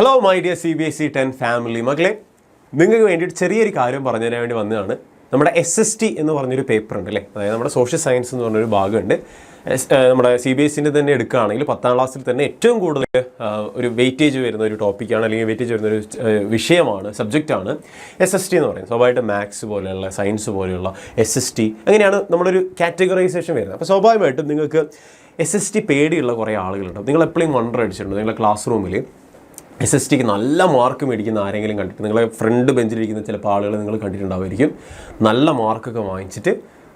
Hello my dear CBSE 10 family മക്കളെ, നിങ്ങൾക്ക് വേണ്ടിയിട്ട് ചെറിയൊരു കാര്യം പറഞ്ഞു തരാൻ വേണ്ടി വന്നതാണ്. നമ്മുടെ SST എന്ന് പറഞ്ഞൊരു പേപ്പർ ഉണ്ട് അല്ലേ, അതായത് നമ്മുടെ സോഷ്യൽ സയൻസ് എന്ന് പറഞ്ഞൊരു ഭാഗമുണ്ട്. നമ്മുടെ CBSEൻ്റെ തന്നെ എടുക്കുകയാണെങ്കിൽ 10ാം ക്ലാസ്സിൽ തന്നെ ഏറ്റവും കൂടുതൽ ഒരു വെയിറ്റേജ് വരുന്ന ഒരു ടോപ്പിക്കാണ്, അല്ലെങ്കിൽ വെയിറ്റേജ് വരുന്ന ഒരു വിഷയമാണ്, സബ്ജക്റ്റാണ് SST എന്ന് പറയുന്നത്. സ്വാഭാവികമായിട്ട് മാത്സ് പോലെയുള്ള സയൻസ് പോലെയുള്ള SST അങ്ങനെയാണ് നമ്മളൊരു കാറ്റഗറൈസേഷൻ വരുന്നത്. അപ്പോൾ സ്വാഭാവികമായിട്ടും നിങ്ങൾക്ക് SST പേടിയുള്ള കുറേ ആളുകളുണ്ടാവും. നിങ്ങൾ എപ്പോഴും വണ്ടർ അടിച്ചിട്ടുണ്ട്, നിങ്ങളുടെ ക്ലാസ് റൂമിൽ SSTക്ക് നല്ല മാർക്ക് മേടിക്കുന്ന ആരെങ്കിലും കണ്ടിട്ട്, നിങ്ങളെ ഫ്രണ്ട് ബെഞ്ചിലിരിക്കുന്ന ചിലപ്പോൾ ആളുകൾ നിങ്ങൾ കണ്ടിട്ടുണ്ടാവുമായിരിക്കും. നല്ല മാർക്കൊക്കെ വാങ്ങിച്ചിട്ട്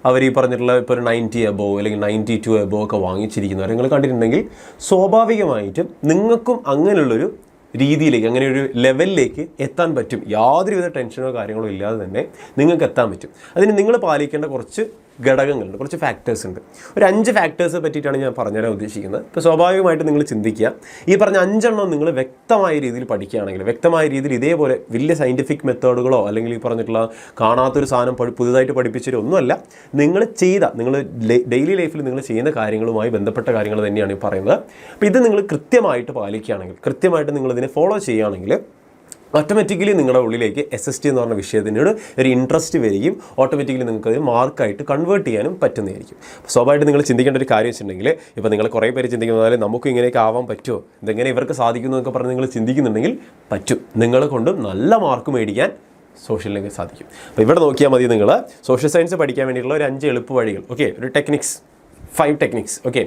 അവർ ഈ പറഞ്ഞിട്ടുള്ള ഇപ്പോൾ ഒരു 90 എബോവ് അല്ലെങ്കിൽ 92 എബോവ് ഒക്കെ വാങ്ങിച്ചിരിക്കുന്നവർ നിങ്ങൾ കണ്ടിട്ടുണ്ടെങ്കിൽ സ്വാഭാവികമായിട്ടും നിങ്ങൾക്കും അങ്ങനെയുള്ളൊരു രീതിയിലേക്ക്, അങ്ങനെ ഒരു ലെവലിലേക്ക് എത്താൻ പറ്റും. യാതൊരുവിധ ടെൻഷനോ കാര്യങ്ങളോ ഇല്ലാതെ തന്നെ നിങ്ങൾക്ക് എത്താൻ പറ്റും. അതിന് നിങ്ങൾ പാലിക്കേണ്ട കുറച്ച് ഘടകങ്ങളുണ്ട്, കുറച്ച് ഫാക്ടേഴ്സ് ഉണ്ട്. ഒരു 5 ഫാക്ടേഴ്സ് പറ്റിയിട്ടാണ് ഞാൻ പറഞ്ഞുതരാൻ ഉദ്ദേശിക്കുന്നത്. ഇപ്പോൾ സ്വാഭാവികമായിട്ട് നിങ്ങൾ ചിന്തിക്കുക, ഈ പറഞ്ഞ 5 എണ്ണം നിങ്ങൾ വ്യക്തമായ രീതിയിൽ പഠിക്കുകയാണെങ്കിൽ, വ്യക്തമായ രീതിയിൽ ഇതേപോലെ വലിയ സയൻറ്റിഫിക് മെത്തേഡുകളോ അല്ലെങ്കിൽ ഈ പറഞ്ഞിട്ടുള്ള കാണാത്തൊരു സാധനം പുതുതായിട്ട് പഠിപ്പിച്ചൊരു ഒന്നുമല്ല, നിങ്ങൾ ഡെയിലി ലൈഫിൽ നിങ്ങൾ ചെയ്യുന്ന കാര്യങ്ങളുമായി ബന്ധപ്പെട്ട കാര്യങ്ങൾ തന്നെയാണ് ഈ പറയുന്നത്. അപ്പോൾ ഇത് നിങ്ങൾ കൃത്യമായിട്ട് പാലിക്കുകയാണെങ്കിൽ, കൃത്യമായിട്ട് നിങ്ങളിതിനെ ഫോളോ ചെയ്യുകയാണെങ്കിൽ ഓട്ടോമാറ്റിക്കലി നിങ്ങളുടെ ഉള്ളിലേക്ക് SST എന്ന് പറഞ്ഞ വിഷയത്തിനോട് ഒരു ഇൻട്രസ്റ്റ് വരികയും ഓട്ടോമാറ്റിക്കലി നിങ്ങൾക്ക് അത് മാർക്കായിട്ട് കൺവേർട്ട് ചെയ്യാനും പറ്റുന്നതായിരിക്കും. സ്വാഭാവികമായിട്ട് നിങ്ങൾ ചിന്തിക്കേണ്ട ഒരു കാര്യം വെച്ചിട്ടുണ്ടെങ്കിൽ, ഇപ്പോൾ നിങ്ങൾ കുറേ പേര് ചിന്തിക്കുന്ന പോലെ നമുക്ക് ഇങ്ങനെയൊക്കെ ആവാൻ പറ്റുമോ, ഇതെങ്ങനെ ഇവർക്ക് സാധിക്കുന്നു എന്നൊക്കെ പറഞ്ഞ് നിങ്ങൾ ചിന്തിക്കുന്നുണ്ടെങ്കിൽ പറ്റും. നിങ്ങളെ കൊണ്ട് നല്ല മാർക്ക് മേടിക്കാൻ സോഷ്യലിലേക്ക് സാധിക്കും. അപ്പോൾ ഇവിടെ നോക്കിയാൽ മതി, നിങ്ങൾ സോഷ്യൽ സയൻസ് പഠിക്കാൻ വേണ്ടിയിട്ടുള്ള ഒരു 5 എളുപ്പ വഴികൾ. ഓക്കെ, ഒരു 5 ടെക്നിക്സ്. ഓക്കെ,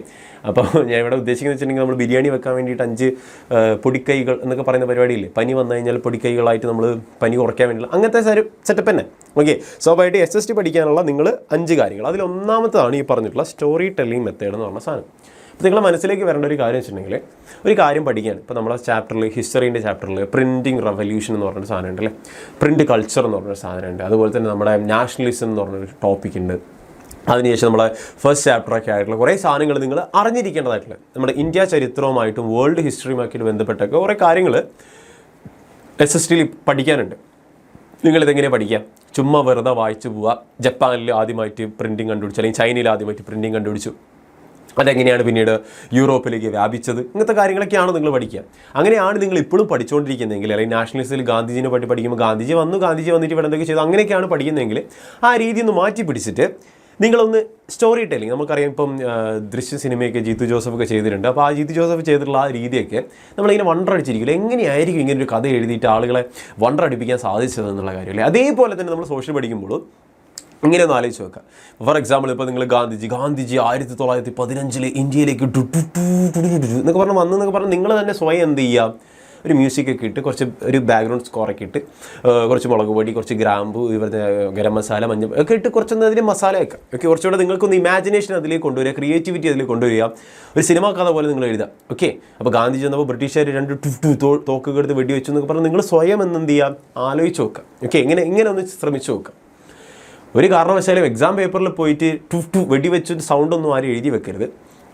അപ്പോൾ ഞാൻ ഇവിടെ ഉദ്ദേശിക്കുന്നത് വെച്ചിട്ടുണ്ടെങ്കിൽ, നമ്മൾ ബിരിയാണി വെക്കാൻ വേണ്ടിയിട്ട് 5 പൊടിക്കൈകൾ എന്നൊക്കെ പറയുന്ന പരിപാടിയില്ലേ, പനി വന്നു കഴിഞ്ഞാൽ പൊടിക്കൈകളായിട്ട് നമ്മൾ പനി കുറയ്ക്കാൻ വേണ്ടിയുള്ള അങ്ങനത്തെ ഒരു സെറ്റപ്പ് തന്നെ. ഓക്കെ, സ്വാഭാവികമായിട്ട് SST പഠിക്കാനുള്ള നിങ്ങൾ 5 കാര്യങ്ങൾ. അതിൽ ഒന്നാമത്തതാണ് ഈ പറഞ്ഞിട്ടുള്ള സ്റ്റോറി ടെല്ലിംഗ് മെത്തേഡ് എന്ന് പറഞ്ഞ സാധനം. അപ്പോൾ നിങ്ങളുടെ മനസ്സിലേക്ക് വരേണ്ട ഒരു കാര്യം വെച്ചിട്ടുണ്ടെങ്കിൽ, ഒരു കാര്യം പഠിക്കുകയാണ്. ഇപ്പോൾ നമ്മുടെ ചാപ്റ്ററിൽ, ഹിസ്റ്ററീൻ്റെ ചാപ്റ്ററിൽ പ്രിൻറ്റിംഗ് റെവല്യൂഷൻ എന്ന് പറഞ്ഞൊരു സാധനം ഉണ്ട് അല്ലേ, പ്രിൻറ്റ് കൾച്ചർ എന്ന് പറഞ്ഞൊരു സാധനമുണ്ട്. അതുപോലെ തന്നെ നമ്മുടെ നാഷണലിസം എന്ന് പറഞ്ഞൊരു ടോപ്പിക് ഉണ്ട്. അതിനുശേഷം നമ്മളെ ഫസ്റ്റ് ചാപ്റ്ററൊക്കെ ആയിട്ടുള്ള കുറേ സാധനങ്ങൾ നിങ്ങൾ അറിഞ്ഞിരിക്കേണ്ടതായിട്ടുള്ള, നമ്മുടെ ഇന്ത്യ ചരിത്രവുമായിട്ടും വേൾഡ് ഹിസ്റ്ററിയുമായിട്ട് ബന്ധപ്പെട്ടൊക്കെ കുറേ കാര്യങ്ങൾ SSTയിൽ പഠിക്കാനുണ്ട്. നിങ്ങളിതെങ്ങനെ പഠിക്കാം? ചുമ്മാ വെറുതെ വായിച്ചു പോവുക. ജപ്പാനിൽ ആദ്യമായിട്ട് പ്രിൻറ്റിങ് കണ്ടുപിടിച്ചു, അല്ലെങ്കിൽ ചൈനയിൽ ആദ്യമായിട്ട് പ്രിൻറ്റിങ് കണ്ടുപിടിച്ചു, അതെങ്ങനെയാണ് പിന്നീട് യൂറോപ്പിലേക്ക് വ്യാപിച്ചത്, ഇങ്ങനത്തെ കാര്യങ്ങളൊക്കെയാണ് നിങ്ങൾ പഠിക്കുക. അങ്ങനെയാണ് നിങ്ങൾ ഇപ്പോഴും പഠിച്ചുകൊണ്ടിരിക്കുന്നതെങ്കിൽ, അല്ലെങ്കിൽ നാഷണലിസ്റ്റിൽ ഗാന്ധിജിനെ പറ്റി പഠിക്കുമ്പോൾ ഗാന്ധിജി വന്നിട്ട് ഇവിടെ എന്തൊക്കെ ചെയ്തു, അങ്ങനെയൊക്കെയാണ് പഠിക്കുന്നതെങ്കിൽ ആ രീതി ഒന്ന് മാറ്റി പിടിച്ചിട്ട് നിങ്ങളൊന്ന് സ്റ്റോറി ടെല്ലിങ്, നമുക്കറിയാം ഇപ്പം ദൃശ്യ സിനിമയൊക്കെ ജീത്തു ജോസഫൊക്കെ ചെയ്തിട്ടുണ്ട്. അപ്പോൾ ആ ജീത്തു ജോസഫ് ചെയ്തിട്ടുള്ള ആ രീതിയൊക്കെ നമ്മളിങ്ങനെ വണ്ടർ അടിച്ചിരിക്കില്ല, എങ്ങനെയായിരിക്കും ഇങ്ങനെ ഒരു കഥ എഴുതിയിട്ട് ആളുകളെ വണ്ടർ അടിപ്പിക്കാൻ സാധിച്ചതെന്നുള്ള കാര്യമല്ലേ. അതേപോലെ തന്നെ നമ്മൾ സോഷ്യൽ പഠിക്കുമ്പോൾ ഇങ്ങനെ ഒന്ന് ആലോചിച്ച് വെക്കുക. ഫോർ എക്സാമ്പിൾ, ഇപ്പോൾ നിങ്ങൾ ഗാന്ധിജി 1915 ഇന്ത്യയിലേക്ക് എന്നൊക്കെ പറഞ്ഞ് വന്നെന്നൊക്കെ പറഞ്ഞാൽ നിങ്ങൾ തന്നെ സ്വയം എന്ത് ചെയ്യുക, ഒരു മ്യൂസിക്കൊക്കെ ഇട്ട്, ഒരു ബാക്ക്ഗ്രൗണ്ട് സ്കോറൊക്കെ ഇട്ട്, കുറച്ച് മുളക് പൊടി, കുറച്ച് ഗ്രാമ്പു, ഇവരുടെ ഗരം മസാല, മഞ്ഞൾ ഒക്കെ ഇട്ട് കുറച്ചൊന്ന് അതിൽ മസാല വെക്കാം. ഓക്കെ, കുറച്ചുകൂടെ നിങ്ങൾക്കൊന്ന് ഇമാജിനേഷൻ അതിലേക്ക് കൊണ്ടുവരിക, ക്രിയേറ്റിവിറ്റി അതിലേക്ക് കൊണ്ടുവരിക, ഒരു സിനിമ കഥ പോലെ നിങ്ങൾ എഴുതാം. ഓക്കെ, അപ്പോൾ ഗാന്ധിജി വന്നപ്പോൾ ബ്രിട്ടീഷുകാർ 2 തോക്കുകൾ എടുത്ത് വെടിവെച്ചു എന്നൊക്കെ പറഞ്ഞാൽ നിങ്ങൾ സ്വയം എന്ത് ചെയ്യുക, ആലോചിച്ച് നോക്കുക. ഓക്കെ, ഇങ്ങനെ ഒന്ന് ശ്രമിച്ചു നോക്കുക. ഒരു കാരണവശാലും എക്സാം പേപ്പറിൽ പോയിട്ട് വെടിവെച്ചിട്ട് സൗണ്ടൊന്നും ആരും എഴുതി വെക്കരുത്.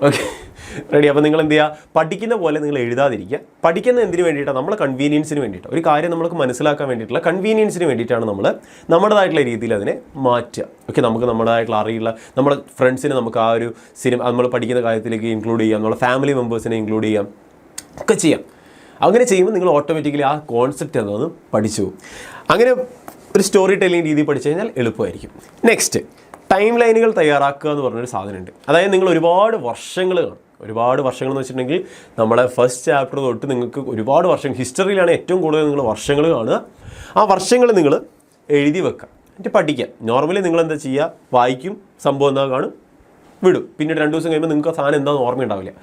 Okay, ready? അപ്പോൾ നിങ്ങൾ എന്ത് ചെയ്യുക, പഠിക്കുന്ന പോലെ നിങ്ങൾ എഴുതാതിരിക്കുക. പഠിക്കുന്ന എന്തിനു വേണ്ടിയിട്ടാണ്? നമ്മളെ കൺവീനിയൻസിന് വേണ്ടിയിട്ട്, ഒരു കാര്യം നമ്മൾക്ക് മനസ്സിലാക്കാൻ വേണ്ടിയിട്ടുള്ള കൺവീനിയൻസിന് വേണ്ടിയിട്ടാണ് നമ്മൾ നമ്മുടേതായിട്ടുള്ള രീതിയിൽ അതിനെ മാറ്റുക. ഓക്കെ, നമുക്ക് നമ്മുടേതായിട്ടുള്ള അറിയുള്ള നമ്മുടെ ഫ്രണ്ട്സിനെ നമുക്ക് ആ ഒരു സിനിമ നമ്മൾ പഠിക്കുന്ന കാര്യത്തിലേക്ക് ഇൻക്ലൂഡ് ചെയ്യാം, നമ്മുടെ ഫാമിലി മെമ്പേഴ്സിനെ ഇൻക്ലൂഡ് ചെയ്യാം, ഒക്കെ ചെയ്യാം. അങ്ങനെ ചെയ്യുമ്പോൾ നിങ്ങൾ ഓട്ടോമാറ്റിക്കലി ആ കോൺസെപ്റ്റ് എന്നതും പഠിച്ചു പോകും. അങ്ങനെ ഒരു സ്റ്റോറി ടെല്ലിംഗ് രീതി പഠിച്ചു കഴിഞ്ഞാൽ എളുപ്പമായിരിക്കും. നെക്സ്റ്റ്, ടൈം ലൈനുകൾ തയ്യാറാക്കുക എന്ന് പറഞ്ഞൊരു സാധനമുണ്ട്. അതായത് നിങ്ങൾ ഒരുപാട് വർഷങ്ങൾ കാണും. ഒരുപാട് വർഷങ്ങൾ എന്ന് വെച്ചിട്ടുണ്ടെങ്കിൽ നമ്മളെ ഫസ്റ്റ് ചാപ്റ്റർ തൊട്ട് നിങ്ങൾക്ക് ഒരുപാട് വർഷങ്ങൾ, ഹിസ്റ്ററിയിലാണ് ഏറ്റവും കൂടുതൽ നിങ്ങൾ വർഷങ്ങൾ കാണുക. ആ വർഷങ്ങൾ നിങ്ങൾ എഴുതി വെക്കുക, എന്നിട്ട് പഠിക്കുക. നോർമലി നിങ്ങൾ എന്താ ചെയ്യുക, വായിക്കും, സംഭവം എന്താ കാണും, വിടും. പിന്നീട് 2 ദിവസം കഴിയുമ്പോൾ നിങ്ങൾക്ക് ആ സാധനം എന്താണെന്ന് ഓർമ്മയുണ്ടാവില്ല.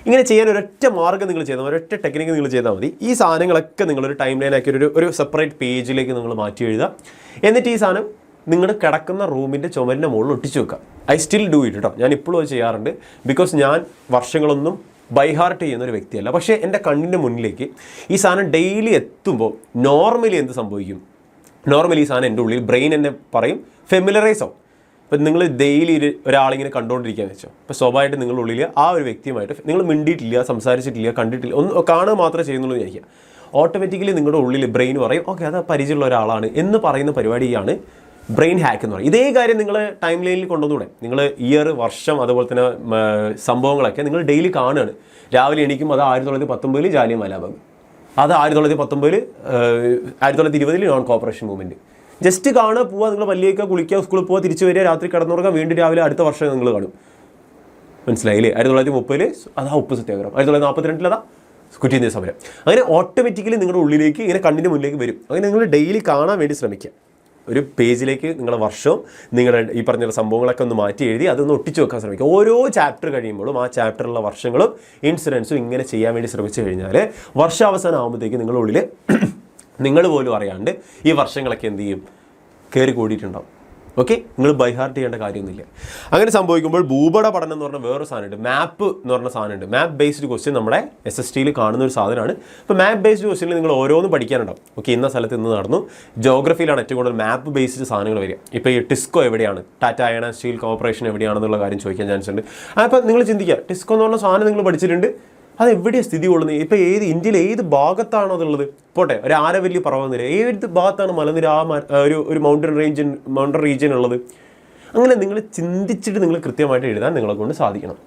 ഇങ്ങനെ ചെയ്യാൻ ഒരൊറ്റ മാർഗ്ഗം നിങ്ങൾ ചെയ്താൽ, ഒരൊറ്റ ടെക്നിക്ക് നിങ്ങൾ ചെയ്താൽ മതി. ഈ സാധനങ്ങളൊക്കെ നിങ്ങളൊരു ടൈം ലൈനാക്കി ഒരു സെപ്പറേറ്റ് പേജിലേക്ക് നിങ്ങൾ മാറ്റി എഴുതുക. എന്നിട്ട് ഈ സാധനം നിങ്ങളുടെ കിടക്കുന്ന റൂമിൻ്റെ ചുമരിൻ്റെ മുകളിൽ ഒട്ടിച്ച് വെക്കുക. ഐ സ്റ്റിൽ ഡു ഇറ്റ് കേട്ടോ, ഞാൻ ഇപ്പോഴും അത് ചെയ്യാറുണ്ട്. ബിക്കോസ് ഞാൻ വർഷങ്ങളൊന്നും ബൈഹാർട്ട് ചെയ്യുന്ന ഒരു വ്യക്തിയല്ല. പക്ഷേ എൻ്റെ കണ്ണിൻ്റെ മുന്നിലേക്ക് ഈ സാധനം ഡെയിലി എത്തുമ്പോൾ നോർമലി എന്ത് സംഭവിക്കും, നോർമലി ഈ സാധനം എൻ്റെ ഉള്ളിൽ ബ്രെയിൻ എന്നെ പറയും ഫെമിലറൈസ് ആവും. ഇപ്പം നിങ്ങൾ ഡെയിലി ഒരാളിങ്ങനെ കണ്ടുകൊണ്ടിരിക്കുകയെന്ന് വെച്ചോ, അപ്പോൾ സ്വാഭാവികമായിട്ട് നിങ്ങളുടെ ഉള്ളിൽ ആ ഒരു വ്യക്തിയുമായിട്ട് നിങ്ങൾ മിണ്ടിയിട്ടില്ല, സംസാരിച്ചിട്ടില്ല, കണ്ടിട്ടില്ല, ഒന്ന് കാണുക മാത്രമേ ചെയ്യുന്നുള്ളൂ വിചാരിക്കുക. ഓട്ടോമാറ്റിക്കലി നിങ്ങളുടെ ഉള്ളിൽ ബ്രെയിൻ പറയും ഓക്കെ അത് പരിചയമുള്ള ഒരാളാണ് എന്ന് പറയുന്ന പരിപാടിയാണ് ബ്രെയിൻ ഹാക്ക് എന്ന് പറയും. ഇതേ കാര്യം നിങ്ങൾ ടൈം ലൈനിൽ കൊണ്ടുവന്നൂടെ. നിങ്ങൾ ഇയർ, വർഷം, അതുപോലെ തന്നെ സംഭവങ്ങളൊക്കെ നിങ്ങൾ ഡെയിലി കാണുകയാണ്. രാവിലെ എണീക്കും അത് 1919 ജാലിയൻവാലാ ബാഗ്. അത് 1919 1920 നോൺ കോപ്പറേഷൻ മൂവ്മെൻറ്റ്. ജസ്റ്റ് കാണുക, പോവുക, നിങ്ങൾ പല്ലിയൊക്കെ കുളിക്കുക, സ്കൂളിൽ പോവുക, തിരിച്ച് വരിക, രാത്രി കിടന്നുറങ്ങുക, വീണ്ടും രാവിലെ അടുത്ത വർഷം നിങ്ങൾ കാണും. മനസ്സിലായില്ലേ? 1930 അതാ ഉപ്പ് സത്യാഗ്രഹം, 1942 അതാ ക്വിറ്റ് ഇന്ത്യ സമരം. അങ്ങനെ ഓട്ടോമാറ്റിക്കലി നിങ്ങളുടെ ഉള്ളിലേക്ക് ഇങ്ങനെ കണ്ണിൻ്റെ മുന്നിലേക്ക് വരും. അങ്ങനെ നിങ്ങൾ ഡെയിലി കാണാൻ വേണ്ടി ശ്രമിക്കുക. ഒരു പേജിലേക്ക് നിങ്ങളുടെ വർഷവും നിങ്ങളുടെ ഈ പറഞ്ഞ സംഭവങ്ങളൊക്കെ ഒന്ന് മാറ്റി എഴുതി അതൊന്ന് ഒട്ടിച്ച് വെക്കാൻ ശ്രമിക്കുക. ഓരോ ചാപ്റ്റർ കഴിയുമ്പോഴും ആ ചാപ്റ്ററിലുള്ള വർഷങ്ങളും ഇൻസിഡൻസും ഇങ്ങനെ ചെയ്യാൻ വേണ്ടി ശ്രമിച്ചു കഴിഞ്ഞാൽ വർഷാവസാനം ആകുമ്പോഴത്തേക്ക് നിങ്ങളുടെ ഉള്ളിൽ നിങ്ങൾ പോലും അറിയാണ്ട് ഈ വർഷങ്ങളൊക്കെ എന്ത് ചെയ്യും, കയറി കൂടിയിട്ടുണ്ടാവും. ഓക്കെ, നിങ്ങൾ ബൈഹാർട്ട് ചെയ്യേണ്ട കാര്യമൊന്നുമില്ല. അങ്ങനെ സംഭവിക്കുമ്പോൾ ഭൂപട പഠനം എന്ന് പറഞ്ഞാൽ വേറൊരു സാധനമുണ്ട്, മാപ്പ് എന്ന് പറഞ്ഞ സാധനമുണ്ട്. മാപ്പ് ബേസ്ഡ് ക്വസ്റ്റ്യൻ നമ്മുടെ SSTയിൽ കാണുന്ന ഒരു സാധനമാണ്. ഇപ്പോൾ മാപ്പ് ബേസ്ഡ് ക്വസ്റ്റ്യനിൽ നിങ്ങൾ ഓരോന്നും പഠിക്കാനുണ്ടാവും. ഓക്കെ, ഇന്ന സ്ഥലത്ത് ഇന്ന് നടന്നു. ജോഗ്രഫിയിലാണ് ഏറ്റവും കൂടുതൽ മാപ്പ് ബേസ്ഡ് സാധനങ്ങൾ വരിക. ഇപ്പോൾ ഈ ടിസ്കോ എവിടെയാണ്, Tata iron and steel corporation എവിടെയാണെന്നുള്ള കാര്യം ചോദിക്കാൻ ചാൻസ് ഉണ്ട്. അപ്പോൾ നിങ്ങൾ ചിന്തിക്കുക, ടിസ്കോ എന്ന് പറഞ്ഞ സാധനം നിങ്ങൾ പഠിച്ചിട്ടുണ്ട്, അത് എവിടെയാണ് സ്ഥിതി കൊള്ളുന്നത്, ഇപ്പോൾ ഇന്ത്യയിൽ ഏത് ഭാഗത്താണോ അതുള്ളത്, പോട്ടെ ഒരു ആരവല്ലി പർവ്വതനിര ഏത് ഭാഗത്താണ് മലനിര, ഒരു മൗണ്ടൻ റീജിയൻ ഉള്ളത്. അങ്ങനെ നിങ്ങൾ ചിന്തിച്ചിട്ട് നിങ്ങൾ കൃത്യമായിട്ട് എഴുതാൻ നിങ്ങളെ കൊണ്ട് സാധിക്കണം.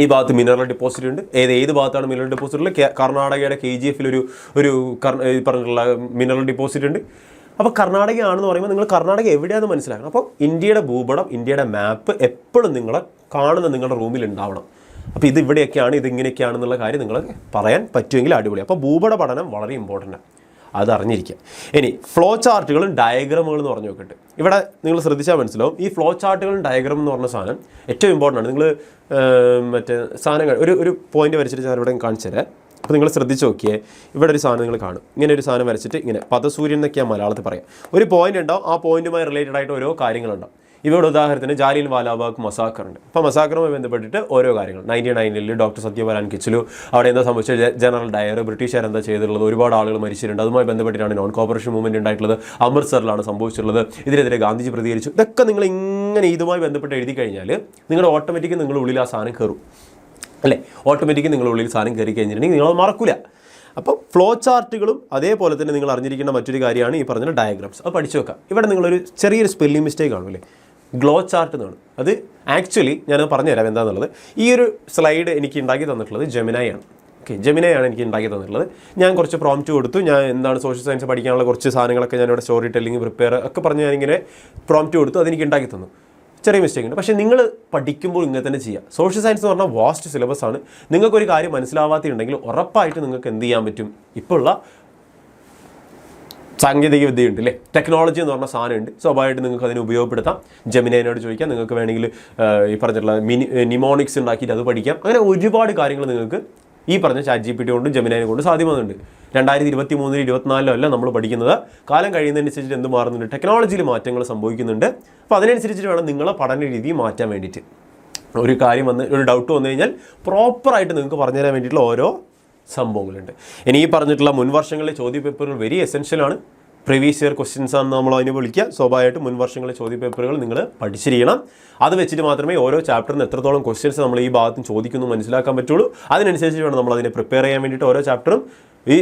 ഈ ഭാഗത്ത് മിനറൽ ഡെപ്പോസിറ്റ് ഉണ്ട്, ഏത് ഭാഗത്താണ് മിനറൽ ഡെപ്പോസിറ്റ് ഉള്ളത്. കർണാടകയുടെ KGF ഒരു പറഞ്ഞിട്ടുള്ള മിനറൽ ഡെപ്പോസിറ്റ് ഉണ്ട്. അപ്പോൾ കർണാടകയാണെന്ന് പറയുമ്പോൾ നിങ്ങൾ കർണാടക എവിടെയാണെന്ന് മനസ്സിലാക്കണം. അപ്പോൾ ഇന്ത്യയുടെ ഭൂപടം, ഇന്ത്യയുടെ മാപ്പ് എപ്പോഴും നിങ്ങളെ കാണുന്ന നിങ്ങളുടെ റൂമിൽ ഉണ്ടാവണം. അപ്പോൾ ഇത് ഇവിടെയൊക്കെയാണ്, ഇതിങ്ങനെയൊക്കെയാണെന്നുള്ള കാര്യം നിങ്ങൾ പറയാൻ പറ്റുമെങ്കിൽ അടിപൊളി. അപ്പോൾ ഭൂപട പഠനം വളരെ ഇമ്പോർട്ടൻ്റ് ആണ്, അത് അറിഞ്ഞിരിക്കുക. ഇനി ഫ്ലോ ചാർട്ടുകളും ഡയഗ്രമുകളും എന്ന് പറഞ്ഞു നോക്കട്ടെ. ഇവിടെ നിങ്ങൾ ശ്രദ്ധിച്ചാൽ മനസ്സിലാവും, ഈ ഫ്ലോ ചാർട്ടുകളും ഡയഗ്രം എന്ന് പറഞ്ഞ സാധനം ഏറ്റവും ഇമ്പോർട്ടൻ്റ് ആണ്. നിങ്ങൾ മറ്റേ സാധനങ്ങൾ ഒരു പോയിന്റ് വരച്ചിട്ട് ഞാൻ ഇവിടെ കാണിച്ചു തരാം. അപ്പോൾ നിങ്ങൾ ശ്രദ്ധിച്ച് നോക്കിയേ, ഇവിടെ ഒരു സാധനം നിങ്ങൾ കാണും, ഇങ്ങനെ ഒരു സാധനം വരച്ചിട്ട് ഇങ്ങനെ പദസൂര്യൻ എന്നൊക്കെയാണ് മലയാളത്തിൽ പറയാം. ഒരു പോയിന്റ് ഉണ്ടാവും, ആ പോയിന്റുമായി റിലേറ്റഡ് ആയിട്ട് ഓരോ കാര്യങ്ങളുണ്ടാവും. ഇവിടെ ഉദാഹരണത്തിന് ജാലിയൻ വാലാബാഗ് മസാക്കർ ഉണ്ട്. അപ്പോൾ മസാക്കറുമായി ബന്ധപ്പെട്ടിട്ട് ഓരോ കാര്യങ്ങൾ 99 ഡോക്ടർ സത്യപാലൻ കിച്ചിലു അവിടെ എന്താ സംഭവിച്ചത്, ജനറൽ ഡയർ, ബ്രിട്ടീഷുകാർ എന്താ ചെയ്തിട്ടുള്ളത്, ഒരുപാട് ആളുകൾ മരിച്ചിട്ടുണ്ട്, അതുമായി ബന്ധപ്പെട്ടിട്ടാണ് നോൺ കോപ്പറേഷൻ മൂവ്മെൻറ്റ് ഉണ്ടായിട്ടുള്ളത്, അമൃത്സറിലാണ് സംഭവിച്ചിട്ടുള്ളത്, ഇതിനെതിരെ ഗാന്ധിജി പ്രതികരിച്ചു. ഇതൊക്കെ നിങ്ങൾ ഇങ്ങനെ ഇതുമായി ബന്ധപ്പെട്ട് എഴുതി കഴിഞ്ഞാൽ നിങ്ങളുടെ ഓട്ടോമാറ്റിക്കലി നിങ്ങളുടെ ഉള്ളിൽ ആ സാധനം കയറും അല്ലേ. ഓട്ടോമാറ്റിക്കലി നിങ്ങളുടെ ഉള്ളിൽ സാധനം കയറി കഴിഞ്ഞിട്ടുണ്ടെങ്കിൽ നിങ്ങളത് മറക്കില്ല. അപ്പോൾ ഫ്ലോ ചാർട്ടുകളും അതേപോലെ തന്നെ നിങ്ങൾ അറിഞ്ഞിരിക്കേണ്ട മറ്റൊരു കാര്യമാണ് ഈ പറഞ്ഞ ഡയഗ്രാംസ്. അത് പഠിച്ചു വെക്കാം. ഇവിടെ നിങ്ങളൊരു ചെറിയൊരു സ്പെല്ലിംഗ് മിസ്റ്റേക്ക് കാണും അല്ലേ, ഗ്ലോ ചാർട്ട് എന്നാണ്. അത് ആക്ച്വലി ഞാനത് പറഞ്ഞുതരാം എന്താണെന്നുള്ളത്. ഈ ഒരു സ്ലൈഡ് എനിക്ക് ഉണ്ടാക്കി തന്നിട്ടുള്ളത് ജെമിനായാണ്. ഓക്കെ, ജെമിനായാണ് എനിക്ക് ഉണ്ടാക്കി തന്നിട്ടുള്ളത്. ഞാൻ കുറച്ച് പ്രോംപ്റ്റ് കൊടുത്തു, ഞാൻ എന്താണ് സോഷ്യൽ സയൻസ് പഠിക്കാനുള്ള കുറച്ച് സാധനങ്ങളൊക്കെ ഞാനിവിടെ സ്റ്റോറി ടെല്ലിങ് പ്രിപ്പയർ ഒക്കെ പറഞ്ഞ് ഞാനിങ്ങനെ പ്രോംപ്റ്റ് കൊടുത്തു, അതെനിക്ക് ഉണ്ടാക്കി തന്നു. ചെറിയ മിസ്റ്റേക്ക് ഉണ്ട്, പക്ഷേ നിങ്ങൾ പഠിക്കുമ്പോൾ ഇങ്ങനെ തന്നെ ചെയ്യുക. സോഷ്യൽ സയൻസ് എന്ന് പറഞ്ഞാൽ വാസ്റ്റ് സിലബസ് ആണ്. നിങ്ങൾക്കൊരു കാര്യം മനസ്സിലാവാത്തുണ്ടെങ്കിൽ ഉറപ്പായിട്ട് നിങ്ങൾക്ക് എന്ത് ചെയ്യാൻ പറ്റും, ഇപ്പോൾ ഉള്ള സാങ്കേതിക വിദ്യയുണ്ട് അല്ലേ, ടെക്നോളജി എന്ന് പറഞ്ഞ സാധനമുണ്ട്. സ്വാഭാവികമായിട്ട് നിങ്ങൾക്ക് അതിനെ ഉപയോഗപ്പെടുത്താം. ജെമിനൈനോട് ചോദിക്കാം, നിങ്ങൾക്ക് വേണമെങ്കിൽ ഈ പറഞ്ഞിട്ടുള്ള നിമോണിക്സ് ഉണ്ടാക്കിയിട്ട് അത് പഠിക്കാം. അങ്ങനെ ഒരുപാട് കാര്യങ്ങൾ നിങ്ങൾക്ക് ഈ പറഞ്ഞ ChatGPT കൊണ്ടും ജെമിനൈനെ കൊണ്ടും സാധ്യമാകുന്നുണ്ട്. 2023 2024 നമ്മൾ പഠിക്കുന്നത്. കാലം കഴിയുന്നതനുസരിച്ച് എന്ത് മാറുന്നുണ്ട്, ടെക്നോളജിയിൽ മാറ്റങ്ങൾ സംഭവിക്കുന്നുണ്ട്. അപ്പോൾ അതിനനുസരിച്ചിട്ട് വേണം നിങ്ങളെ പഠന രീതി മാറ്റാൻ വേണ്ടിയിട്ട്. ഒരു കാര്യം ഒരു ഡൗട്ട് വന്നു കഴിഞ്ഞാൽ പ്രോപ്പറായിട്ട് നിങ്ങൾക്ക് പറഞ്ഞുതരാൻ വേണ്ടിയിട്ടുള്ള ഓരോ സംഭവങ്ങളുണ്ട്. ഇനി ഈ പറഞ്ഞിട്ടുള്ള മുൻ വർഷങ്ങളിലെ ചോദ്യപേപ്പറുകൾ വെരി എസെൻഷ്യലാണ്. പ്രീവിയസ് ഇയർ ക്വസ്റ്റ്യൻസ് ആണ് നമ്മൾ അതിനെ വിളിക്കുക. സ്വാഭാവികമായിട്ടും മുൻ വർഷങ്ങളിലെ ചോദ്യപേപ്പറുകൾ നിങ്ങൾ പഠിച്ചിരിക്കണം. അത് വെച്ചിട്ട് മാത്രമേ ഓരോ ചാപ്റ്ററിന് എത്രത്തോളം ക്വസ്റ്റ്യൻസ് നമ്മൾ ഈ ഭാഗത്ത് ചോദിക്കുന്നു മനസ്സിലാക്കാൻ പറ്റുള്ളൂ. അതിനനുസരിച്ച് വേണം നമ്മൾ അതിനെ പ്രിപ്പയർ ചെയ്യാൻ വേണ്ടിയിട്ട് ഓരോ ചാപ്റ്ററും. ഈ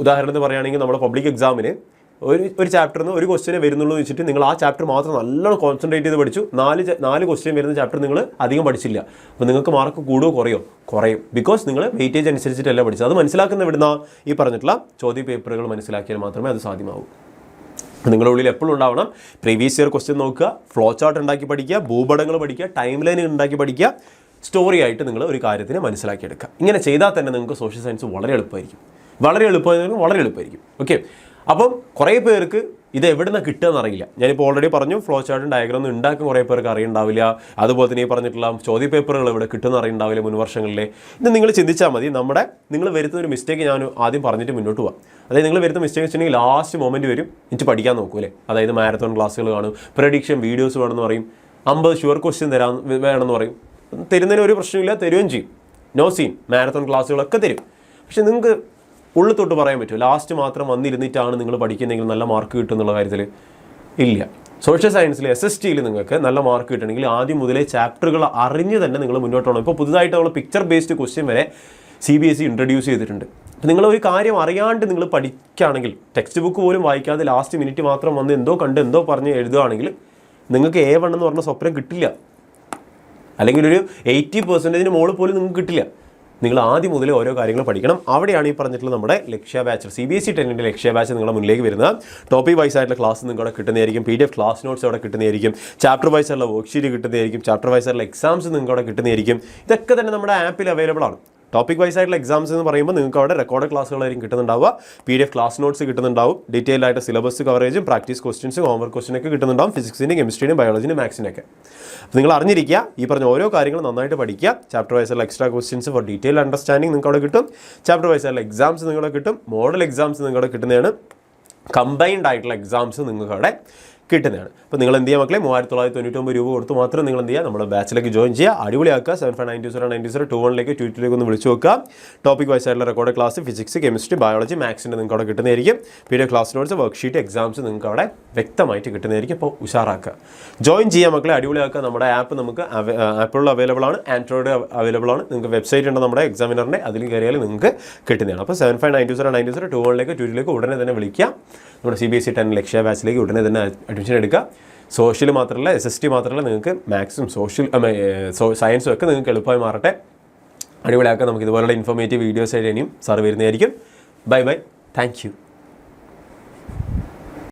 ഉദാഹരണത്തിന് പറയുകയാണെങ്കിൽ നമ്മുടെ പബ്ലിക് എക്സാമിന് ഒരു ചാപ്റ്ററിൽ നിന്ന് ഒരു ക്വസ്റ്റ്യനെ വരുന്നുള്ളൂ എന്ന് വെച്ചിട്ട് നിങ്ങൾ ആ ചാപ്റ്റർ മാത്രം നല്ലോണം കോൺസെൻട്രേറ്റ് ചെയ്ത് പഠിച്ചു. നാല് ക്വസ്റ്റ്യൻ വരുന്ന ചാപ്റ്റർ നിങ്ങൾ അധികം പഠിച്ചില്ല. അപ്പോൾ നിങ്ങൾക്ക് മാർക്ക് കൂടുകയോ കുറയും. ബിക്കോസ് നിങ്ങൾ വെയിറ്റേജ് അനുസരിച്ചിട്ടല്ല പഠിച്ചത്. അത് മനസ്സിലാക്കുന്ന ഇവിടുന്ന് ഈ പറഞ്ഞിട്ടുള്ള ചോദ്യ പേപ്പറുകൾ മനസ്സിലാക്കിയാൽ മാത്രമേ അത് സാധ്യമാവൂ. നിങ്ങളുടെ ഉള്ളിൽ എപ്പോഴും ഉണ്ടാവണം പ്രീവിയസ് ഇയർ ക്വസ്റ്റ്യൻ നോക്കുക, ഫ്ലോ ചാർട്ട് ഉണ്ടാക്കി പഠിക്കുക, ഭൂപടങ്ങൾ പഠിക്കുക, ടൈം ലൈൻ ഉണ്ടാക്കി പഠിക്കുക, സ്റ്റോറി ആയിട്ട് നിങ്ങൾ ഒരു കാര്യത്തിന് മനസ്സിലാക്കിയെടുക്കുക. ഇങ്ങനെ ചെയ്താൽ തന്നെ നിങ്ങൾക്ക് സോഷ്യൽ സയൻസ് വളരെ എളുപ്പമായിരിക്കും. വളരെ എളുപ്പമായിരിക്കും. ഓക്കെ, അപ്പം കുറേ പേർക്ക് ഇത് എവിടെ നിന്ന് കിട്ടുകയെന്ന് അറിയില്ല. ഞാനിപ്പോൾ ഓൾറെഡി പറഞ്ഞു, ഫ്ലോ ചാർട്ടും ഡയഗ്രാമും ഉണ്ടാക്കും കുറേ പേർക്ക് അറിയുണ്ടാവില്ല. അതുപോലെ തന്നെ ഈ പറഞ്ഞിട്ടുള്ള ചോദ്യ പേപ്പറുകൾ ഇവിടെ കിട്ടുമെന്ന് അറിയുണ്ടാവില്ല മുൻ വർഷങ്ങളിലെ. ഇത് നിങ്ങൾ ചിന്തിച്ചാൽ മതി. നിങ്ങൾ വരുത്തുന്ന ഒരു മിസ്റ്റേക്ക് ഞാൻ ആദ്യം പറഞ്ഞിട്ട് മുന്നോട്ട് പോകാം. അതായത് നിങ്ങൾ വരുന്ന മിസ്റ്റേക്ക് വെച്ചിട്ടുണ്ടെങ്കിൽ ലാസ്റ്റ് മൊമെൻറ്റ് വരും, എനിക്ക് പഠിക്കാൻ നോക്കൂ അല്ലേ. അതായത് മാരത്തോൺ ക്ലാസ്സുകൾ കാണും, പ്രഡിക്ഷൻ വീഡിയോസ് വേണമെന്ന് പറയും, 50 ഷുവർ ക്വസ്റ്റ്യൻ വേണമെന്ന് പറയും. തരുന്നതിന് ഒരു പ്രശ്നമില്ല, തരുകയും ചെയ്യും. നോ സീൻ, മാരത്തോൺ ക്ലാസ്സുകളൊക്കെ തരും. പക്ഷെ നിങ്ങൾക്ക് ഉള്ളിൽ തൊട്ട് പറയാൻ പറ്റുമോ ലാസ്റ്റ് മാത്രം വന്നിരുന്നിട്ടാണ് നിങ്ങൾ പഠിക്കുന്നതെങ്കിൽ നല്ല മാർക്ക് കിട്ടും എന്നുള്ള കാര്യത്തിൽ? ഇല്ല. സോഷ്യൽ സയൻസിൽ SSTയിൽ നിങ്ങൾക്ക് നല്ല മാർക്ക് കിട്ടണമെങ്കിൽ ആദ്യം മുതലേ ചാപ്റ്ററുകൾ അറിഞ്ഞ് തന്നെ നിങ്ങൾ മുന്നോട്ട് പോകണം. ഇപ്പോൾ പുതുതായിട്ട് നമ്മൾ പിക്ചർ ബേസ്ഡ് ക്വസ്റ്റ്യൻ വരെ CBSE ഇൻട്രൊഡ്യൂസ് ചെയ്തിട്ടുണ്ട്. അപ്പോൾ നിങ്ങൾ ഒരു കാര്യം അറിയാണ്ട് നിങ്ങൾ പഠിക്കുകയാണെങ്കിൽ, ടെക്സ്റ്റ് ബുക്ക് പോലും വായിക്കാതെ ലാസ്റ്റ് മിനിറ്റ് മാത്രം വന്ന് എന്തോ കണ്ട് എന്തോ പറഞ്ഞ് എഴുതുകയാണെങ്കിൽ നിങ്ങൾക്ക് A1 എന്ന് പറഞ്ഞ സ്വപ്നം കിട്ടില്ല. അല്ലെങ്കിൽ ഒരു 80% മുകളിൽ പോലും നിങ്ങൾക്ക് കിട്ടില്ല. നിങ്ങൾ ആദ്യം മുതൽ ഓരോ കാര്യങ്ങൾ പഠിക്കണം. അവിടെയാണ് ഈ പറഞ്ഞിട്ടുള്ള നമ്മുടെ ലക്ഷ്യ ബാച്ച് CBSE 10ൻ്റെ ലക്ഷ്യ ബാച്ച് നിങ്ങളുടെ മുന്നിലേക്ക് വരുന്നത്. ടോപ്പിക് വൈസ് ആയിട്ടുള്ള ക്ലാസ് നിങ്ങളുടെ കിട്ടുന്നതായിരിക്കും. PDF ക്ലാസ് നോട്ട്സ് അവിടെ കിട്ടുന്നതായിരിക്കും. ചാപ്റ്റർ വൈസ് ആയിട്ടുള്ള വർക്ക്ഷീറ്റ് കിട്ടുന്നതായിരിക്കും. ചാപ്റ്റർ വൈസ് ആയിട്ടുള്ള എക്സാംസ് നിങ്ങൾക്ക് അവിടെ കിട്ടുന്നതായിരിക്കും. ഇതൊക്കെ തന്നെ നമ്മുടെ ആപ്പിൽ അവൈലബിൾ ആണ്. ടോപ്പിക് വൈസ് ആയിട്ടുള്ള എക്സാംസ് എന്ന് പറയുമ്പോൾ നിങ്ങൾക്ക് അവിടെ റെക്കോർഡ് ക്ലാസ്സുകളായിരിക്കും കിട്ടുന്നുണ്ടാവുക. PDF ക്ലാസ് നോട്ട്സ് കിട്ടുന്നുണ്ടാവും. ഡീറ്റെയിൽ ആയിട്ട് സിലബസ് കവറേജും പ്രാക്ടീസ് ക്വസ്റ്റ്യൻസും ഹോംവർക്ക് ക്വസ്റ്റ്യനൊക്കെ കിട്ടുന്നുണ്ടാവും. ഫിസിക്സിൻ്റെയും കെമിസ്ട്രിയുടെയും ബയോളജിൻ്റെയും മാത്സിനൊക്കെ. അപ്പോൾ നിങ്ങൾ അറിഞ്ഞിരിക്കുക, ഈ പറഞ്ഞ ഓരോ കാര്യങ്ങളും നന്നായിട്ട് പഠിക്കുക. ചാപ്റ്റർ വൈസുള്ള extra questions for detail understanding നിങ്ങൾക്ക് അവിടെ കിട്ടും. ചാപ്റ്റർ വൈസുള്ള എക്സാംസ് നിങ്ങളുടെ കിട്ടും. മോഡൽ എക്സാംസ് നിങ്ങളുടെ കിട്ടുന്നതാണ്. കമ്പൈൻഡ് ആയിട്ടുള്ള എക്സാംസ് നിങ്ങൾക്ക് അവിടെ കിട്ടുന്നതാണ്. അപ്പോൾ നിങ്ങൾ എന്ത് ചെയ്യുക മക്കളെ, 3999 രൂപ കൊടുത്ത് മാത്രം നിങ്ങൾ എന്ത് ചെയ്യുക, നമ്മുടെ ബാച്ചിലേക്ക് ജോയിൻ ചെയ്യുക. അടിപൊളിയാക്കുക. 75909021 22 ഒന്ന് വിളിച്ചു നോക്കുക. ടോപ്പിക് വൈസ് ആയിട്ടുള്ള record class physics, chemistry, biology, മാത്സിൻ്റെ നിങ്ങൾക്ക് അവിടെ കിട്ടുന്നതായിരിക്കും. PDF class notes, worksheet, exams നിങ്ങൾക്ക് അവിടെ വ്യക്തമായിട്ട് കിട്ടുന്നതായിരിക്കും. അപ്പോൾ ഉഷാറാക്കുക, ജോയിൻ ചെയ്യുക മക്കളെ, അടിപൊളിയാക്കുക. നമ്മുടെ ആപ്പ് നമുക്ക് ആപ്പിളിൽ അവൈലബിൾ ആണ്, ആൻഡ്രോയിഡ് അവൈലബിൾ ആണ്. നിങ്ങൾക്ക് വെബ്സൈറ്റ് ഉണ്ട് നമ്മുടെ എക്സാമിനറിൻ്റെ, അതിൽ കയറിയാൽ നിങ്ങൾക്ക് കിട്ടുന്നതാണ്. അപ്പോൾ 75909021 ഉടനെ തന്നെ വിളിക്കുക. നമ്മുടെ CBSE 10 ലക്ഷ്യ ബാച്ചിലേക്ക് ഉടനെ തന്നെ അഡ്മിഷൻ എടുക്കുക. സോഷ്യൽ മാത്രമല്ല, SST മാത്രമല്ല, നിങ്ങൾക്ക് മാത്സും സയൻസും ഒക്കെ നിങ്ങൾക്ക് എളുപ്പമായി മാറട്ടെ. അടിപൊളിയാക്കുക. നമുക്ക് ഇതുപോലുള്ള ഇൻഫോർമേറ്റീവ് വീഡിയോസ് ആയിട്ട് ഇനിയും സാർ വരുന്നതായിരിക്കും. Bye bye, thank you.